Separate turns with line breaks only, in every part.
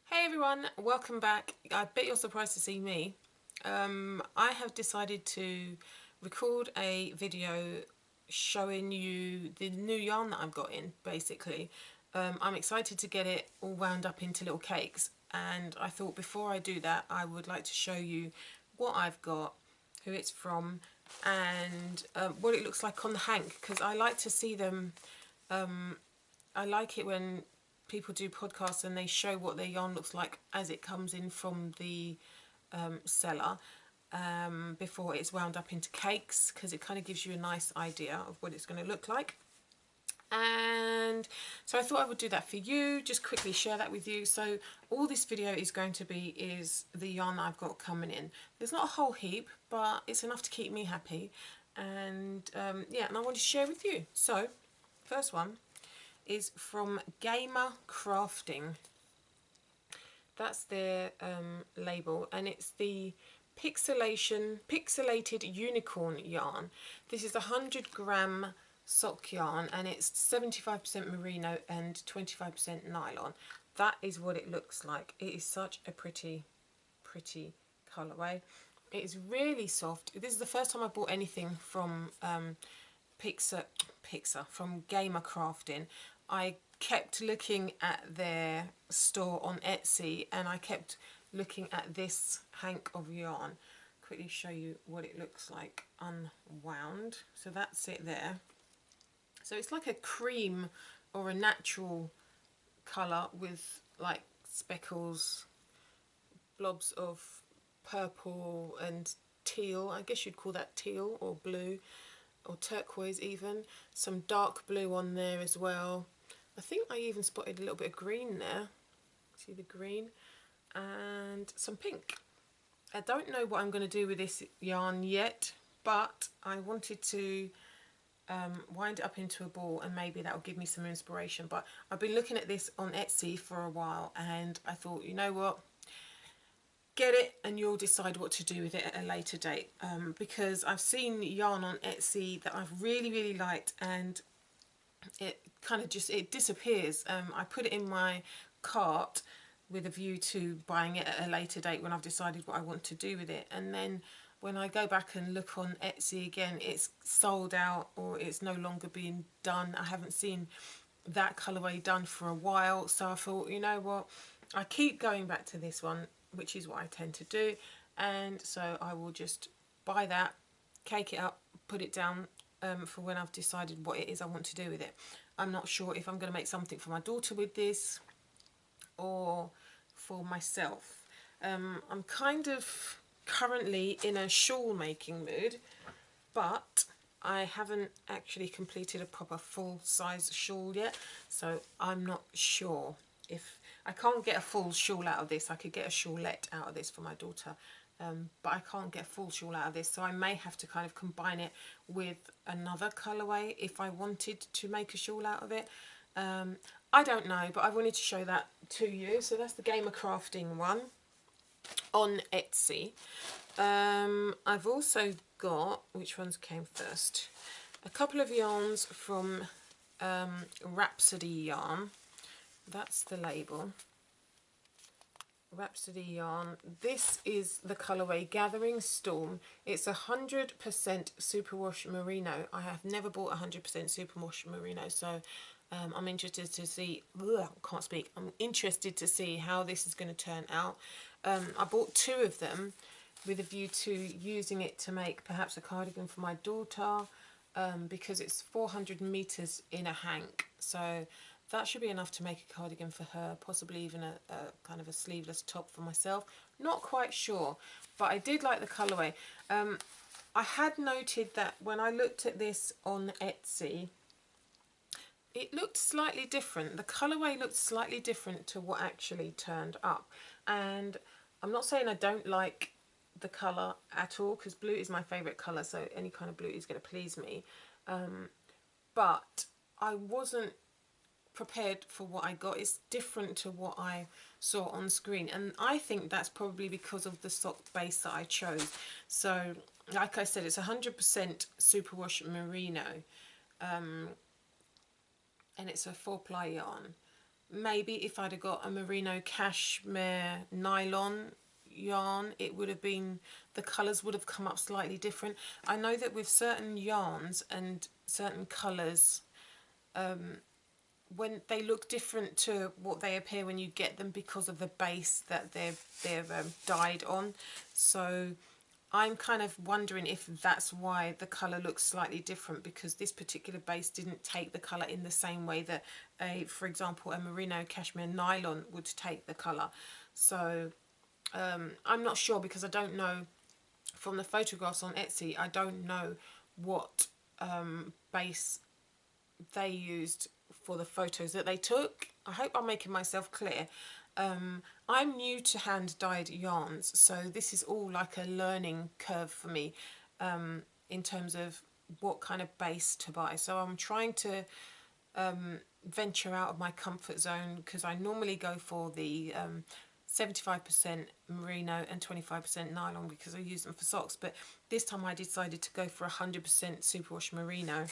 Hey everyone, welcome back. I bet you're surprised to see me. I have decided to record a video showing you the new yarn that I've got in, basically. I'm excited to get it all wound up into little cakes, and I thought before I do that I would like to show you what I've got, who it's from, and what it looks like on the hank, because I like to see them. I like it when people do podcasts and they show what their yarn looks like as it comes in from the seller before it's wound up into cakes, because it kind of gives you a nice idea of what it's going to look like. And so I thought I would do that for you, just quickly share that with you. So all this video is going to be is the yarn that I've got coming in. There's not a whole heap, but it's enough to keep me happy. And yeah, and I want to share with you. So first one is from Gamer Crafting. That's their label, and it's the pixelated unicorn yarn. This is a 100-gram sock yarn, and it's 75% merino and 25% nylon. That is what it looks like. It is such a pretty colourway. It is really soft. This is the first time I bought anything from from Gamer Crafting. I kept looking at their store on Etsy, and I kept looking at this hank of yarn. Quickly show you what it looks like unwound. So that's it there. So it's like a cream or a natural colour with like speckles, blobs of purple and teal. I guess you'd call that teal or blue or turquoise even. Some dark blue on there as well. I think I even spotted a little bit of green there. See the green? And some pink. I don't know what I'm going to do with this yarn yet, but I wanted to wind it up into a ball, and maybe that will give me some inspiration. But I've been looking at this on Etsy for a while, and I thought, you know what, get it and you'll decide what to do with it at a later date, because I've seen yarn on Etsy that I've really liked, and it kind of just disappears. I put it in my cart with a view to buying it at a later date when I've decided what I want to do with it, and then when I go back and look on Etsy again, it's sold out or it's no longer being done. I haven't seen that colourway done for a while, so I thought, you know what, I keep going back to this one, which is what I tend to do, and so I will just buy that, cake it up, put it down for when I've decided what it is I want to do with it. I'm not sure if I'm going to make something for my daughter with this or for myself. I'm kind of currently in a shawl making mood, but I haven't actually completed a proper full size shawl yet, so I'm not sure if I can't get a full shawl out of this. I could get a shawlette out of this for my daughter, but I can't get a full shawl out of this, so I may have to kind of combine it with another colourway if I wanted to make a shawl out of it. I don't know, but I wanted to show that to you. So that's the Gamer Crafting one on Etsy. I've also got, which ones came first? A couple of yarns from Rhapsody Yarn. That's the label. Rhapsody Yarn. This is the colourway Gathering Storm. It's 100% superwash merino. I have never bought 100% superwash merino, so I'm interested to see. Can't speak. I'm interested to see how this is going to turn out. I bought two of them with a view to using it to make perhaps a cardigan for my daughter, because it's 400 meters in a hank, so that should be enough to make a cardigan for her, possibly even a kind of a sleeveless top for myself. Not quite sure, but I did like the colourway. I had noted that when I looked at this on Etsy, it looked slightly different. The colourway looked slightly different to what actually turned up. And I'm not saying I don't like the colour at all, because blue is my favourite colour, so any kind of blue is going to please me. But I wasn't prepared for what I got. It's different to what I saw on screen, and I think that's probably because of the sock base that I chose. So like I said, it's 100% superwash merino, and it's a 4-ply yarn. maybe if I'd have got a merino cashmere nylon yarn, it would have been, the colours would have come up slightly different. I know that with certain yarns and certain colours, when they look different to what they appear when you get them because of the base that they're dyed on. So I'm kind of wondering if that's why the colour looks slightly different, because this particular base didn't take the colour in the same way that for example, a merino cashmere nylon would take the colour. So I'm not sure, because I don't know from the photographs on Etsy, I don't know what base they used for the photos that they took. I hope I'm making myself clear. I'm new to hand dyed yarns, so this is all like a learning curve for me in terms of what kind of base to buy. So I'm trying to venture out of my comfort zone, because I normally go for the 75% merino and 25% nylon because I use them for socks, but this time I decided to go for 100% superwash merino.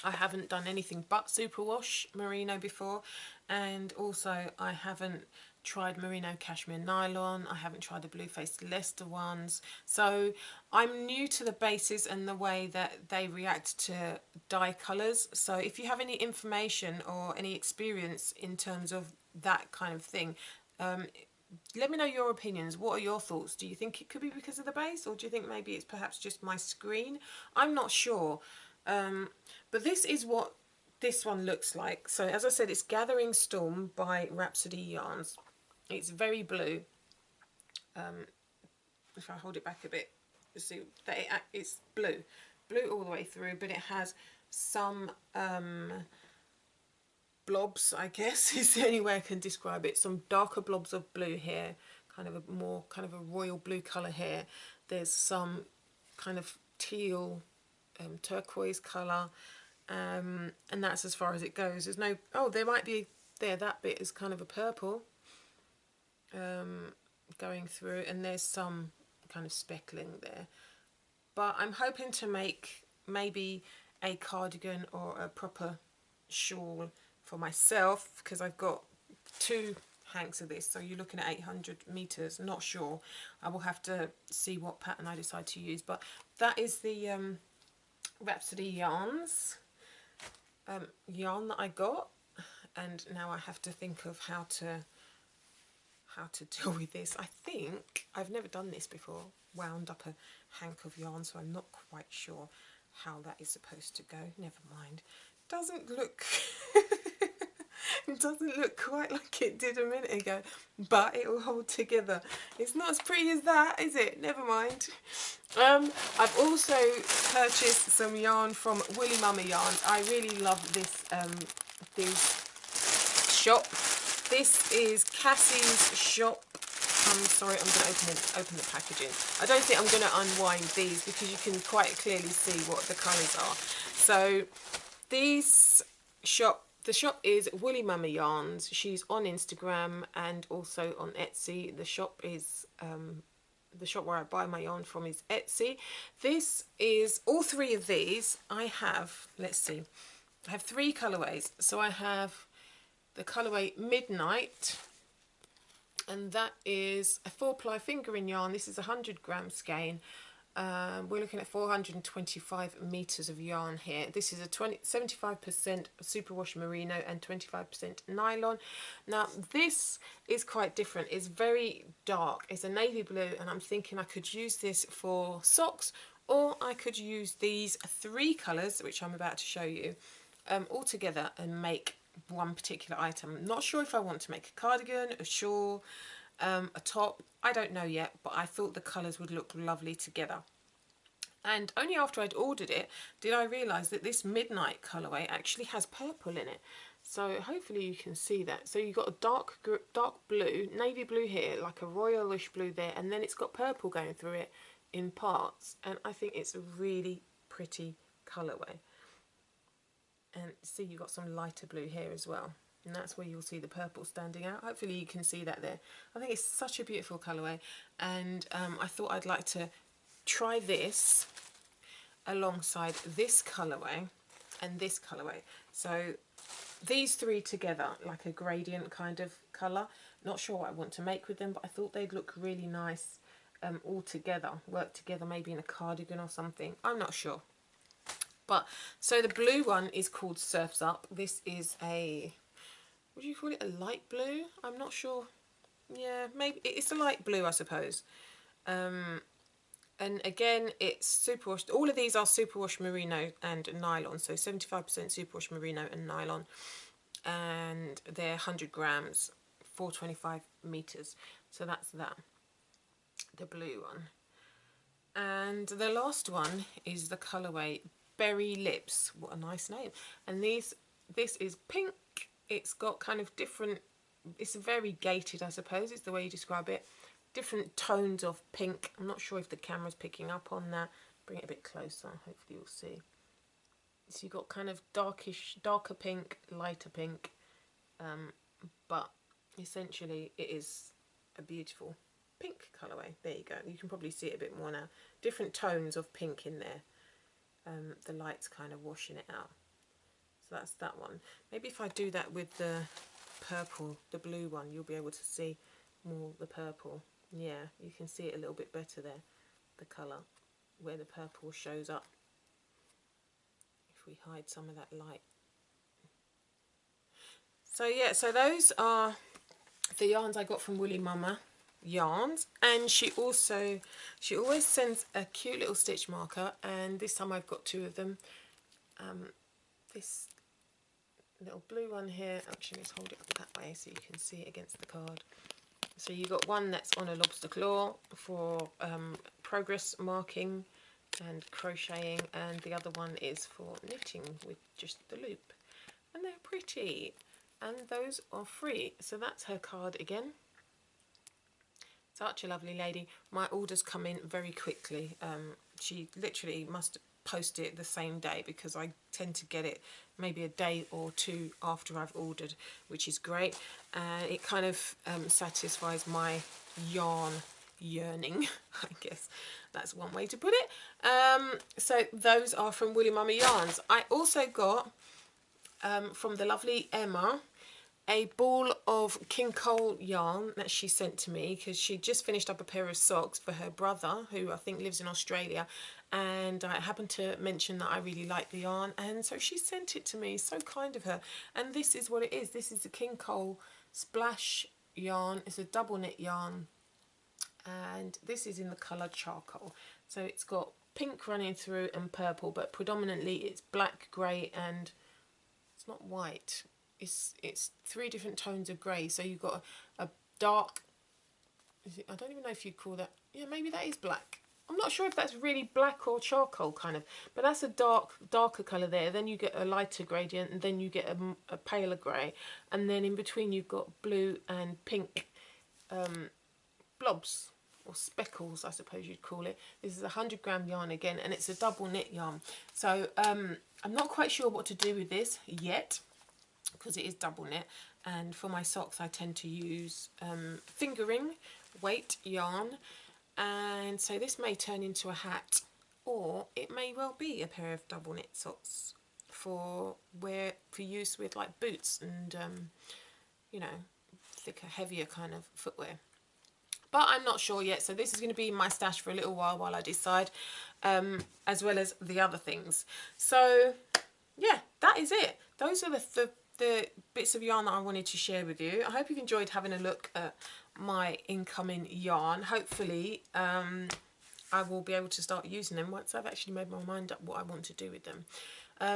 I haven't done anything but superwash merino before, and also I haven't tried merino cashmere nylon. I haven't tried the blue-faced Leicester ones, so I'm new to the bases and the way that they react to dye colours. So if you have any information or any experience in terms of that kind of thing, let me know your opinions. What are your thoughts? Do you think it could be because of the base, or do you think maybe it's perhaps just my screen? I'm not sure. But this is what this one looks like. So as I said, it's Gathering Storm by Rhapsody Yarns. It's very blue. If I hold it back a bit, you see that it's blue all the way through, but it has some blobs, I guess is the only way I can describe it. Some darker blobs of blue here, kind of a more kind of a royal blue colour here. There's some kind of teal turquoise colour, and that's as far as it goes. There's no, oh, there might be, there, that bit is kind of a purple going through, and there's some kind of speckling there. But I'm hoping to make maybe a cardigan or a proper shawl for myself, because I've got 2 hanks of this, so you're looking at 800 meters. Not sure, I will have to see what pattern I decide to use. But that is the Rhapsody Yarns yarn that I got, and now I have to think of how to deal with this. I think I've never done this before, wound up a hank of yarn, so I'm not quite sure how that is supposed to go. Never mind. Doesn't look it doesn't look quite like it did a minute ago, but it will hold together. It's not as pretty as that, is it? Never mind. I've also purchased some yarn from Woolly Mama Yarns. I really love this shop. This is Cassie's shop. I'm sorry, I'm going to open the packaging. I don't think I'm going to unwind these because you can quite clearly see what the colours are. So the shop is Woolly Mama Yarns. She's on Instagram and also on Etsy. The shop is the shop where I buy my yarn from is Etsy. This is all 3 of these. I have, let's see, I have 3 colourways. So I have the colourway Midnight, and that is a 4-ply fingering yarn. This is 100 gram skein. We're looking at 425 meters of yarn here. This is a 75% superwash merino and 25% nylon. Now this is quite different. It's very dark. It's a navy blue, and I'm thinking I could use this for socks, or I could use these 3 colours, which I'm about to show you, all together and make one particular item. I'm not sure if I want to make a cardigan, a shawl, a top. I don't know yet, but I thought the colours would look lovely together. And only after I'd ordered it did I realise that this Midnight colourway actually has purple in it. So hopefully you can see that. So you've got a dark blue, navy blue here, like a royalish blue there, and then it's got purple going through it in parts. And I think it's a really pretty colourway. And see, you've got some lighter blue here as well, and that's where you'll see the purple standing out. Hopefully you can see that there. I think it's such a beautiful colourway, and I thought I'd like to try this alongside this colourway and this colourway. So these three together, like a gradient kind of colour. Not sure what I want to make with them, but I thought they'd look really nice all together, work together, maybe in a cardigan or something. I'm not sure. But so the blue one is called Surfs Up. This is a, what do you call it, a light blue? I'm not sure. Yeah, maybe it's a light blue, I suppose. And again, it's superwash. All of these are superwash merino and nylon, so 75% superwash merino and nylon, and they're 100 grams, 425 meters. So that's that, the blue one. And the last one is the colorway Berry Lips. What a nice name. And this is pink. It's got kind of different, it's very gated, I suppose, is the way you describe it. Different tones of pink. I'm not sure if the camera's picking up on that. Bring it a bit closer, hopefully you'll see. So you've got kind of darker pink, lighter pink, but essentially it is a beautiful pink colourway. There you go. You can probably see it a bit more now. Different tones of pink in there. The light's kind of washing it out. So that's that one. Maybe if I do that with the purple, the blue one, you'll be able to see more the purple. Yeah, you can see it a little bit better there, the colour, where the purple shows up. If we hide some of that light. So yeah, so those are the yarns I got from Woolly Mama Yarns, and she always sends a cute little stitch marker, and this time I've got two of them. This little blue one here, actually let's hold it up that way so you can see it against the card. So you got one that's on a lobster claw for progress marking and crocheting, and the other one is for knitting with just the loop, and they're pretty, and those are free. So that's her card again. Such a lovely lady. My orders come in very quickly. She literally must post it the same day, because I tend to get it maybe a day or two after I've ordered, which is great. It kind of satisfies my yarn yearning, I guess that's one way to put it. So those are from Woolly Mama Yarns. I also got from the lovely Emma a ball of King Cole yarn that she sent to me, because she just finished up a pair of socks for her brother, who I think lives in Australia, and I happened to mention that I really like the yarn, and so she sent it to me. So kind of her. And this is what it is. This is the King Cole Splash yarn. It's a double knit yarn, and this is in the colour charcoal. So it's got pink running through and purple, but predominantly it's black, grey, and it's not white. It's three different tones of grey. So you've got a dark, I don't even know if you'd call that, yeah, maybe that is black. I'm not sure if that's really black or charcoal kind of, but that's a darker colour there. Then you get a lighter gradient, and then you get a paler grey, and then in between you've got blue and pink blobs, or speckles, I suppose you'd call it. This is a 100 gram yarn again, and it's a double knit yarn. So I'm not quite sure what to do with this yet, because it is double knit. And for my socks I tend to use fingering weight yarn, and so this may turn into a hat, or it may well be a pair of double knit socks for use with like boots and you know, thicker, heavier kind of footwear. But I'm not sure yet, so this is going to be my stash for a little while I decide, as well as the other things. So yeah, that is it. Those are the bits of yarn that I wanted to share with you. I hope you've enjoyed having a look at my incoming yarn. Hopefully I will be able to start using them once I've actually made my mind up what I want to do with them.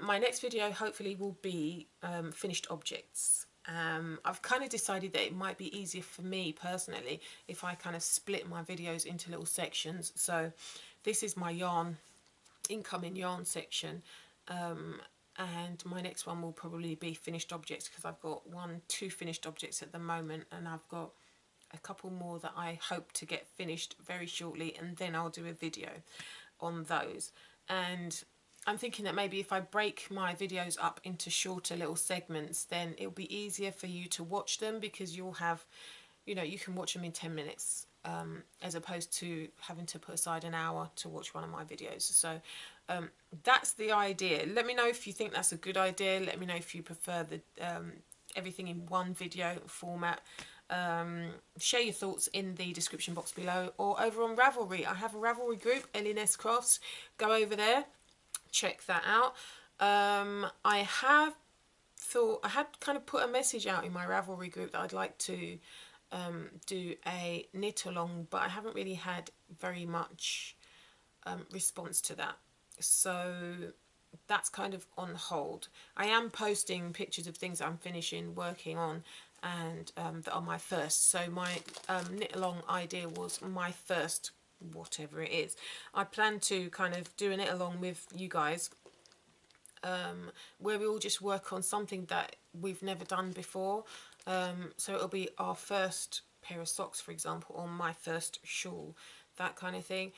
My next video hopefully will be finished objects. I've kind of decided that it might be easier for me personally if I kind of split my videos into little sections. So this is my incoming yarn section, and my next one will probably be finished objects, because I've got two finished objects at the moment, and I've got a couple more that I hope to get finished very shortly, and then I'll do a video on those. And I'm thinking that maybe if I break my videos up into shorter little segments, then it'll be easier for you to watch them, because you'll have, you know, you can watch them in 10 minutes as opposed to having to put aside an hour to watch one of my videos. So that's the idea. Let me know if you think that's a good idea. Let me know if you prefer the everything in one video format. Share your thoughts in the description box below or over on Ravelry. I have a Ravelry group, Ellinesscrafts. Go over there, check that out. I had kind of put a message out in my Ravelry group that I'd like to do a knit along, but I haven't really had very much response to that. So that's kind of on hold. I am posting pictures of things I'm finishing working on and that are my first. So my knit along idea was my first whatever it is. I plan to kind of do a knit along with you guys where we all just work on something that we've never done before. So it'll be our first pair of socks, for example, or my first shawl, that kind of thing.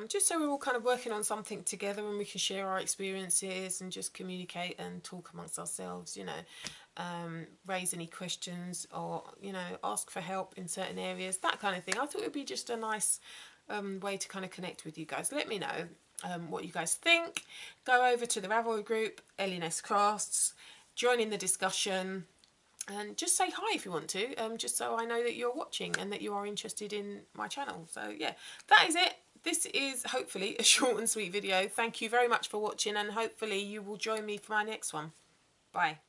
Just so we're all kind of working on something together and we can share our experiences and just communicate and talk amongst ourselves, you know, raise any questions or, you know, ask for help in certain areas, that kind of thing. I thought it would be just a nice way to kind of connect with you guys. Let me know what you guys think. Go over to the Ravelry group, Ellinesscrafts, join in the discussion. And just say hi if you want to, just so I know that you're watching and that you are interested in my channel. So yeah, that is it. This is hopefully a short and sweet video. Thank you very much for watching and hopefully you will join me for my next one. Bye.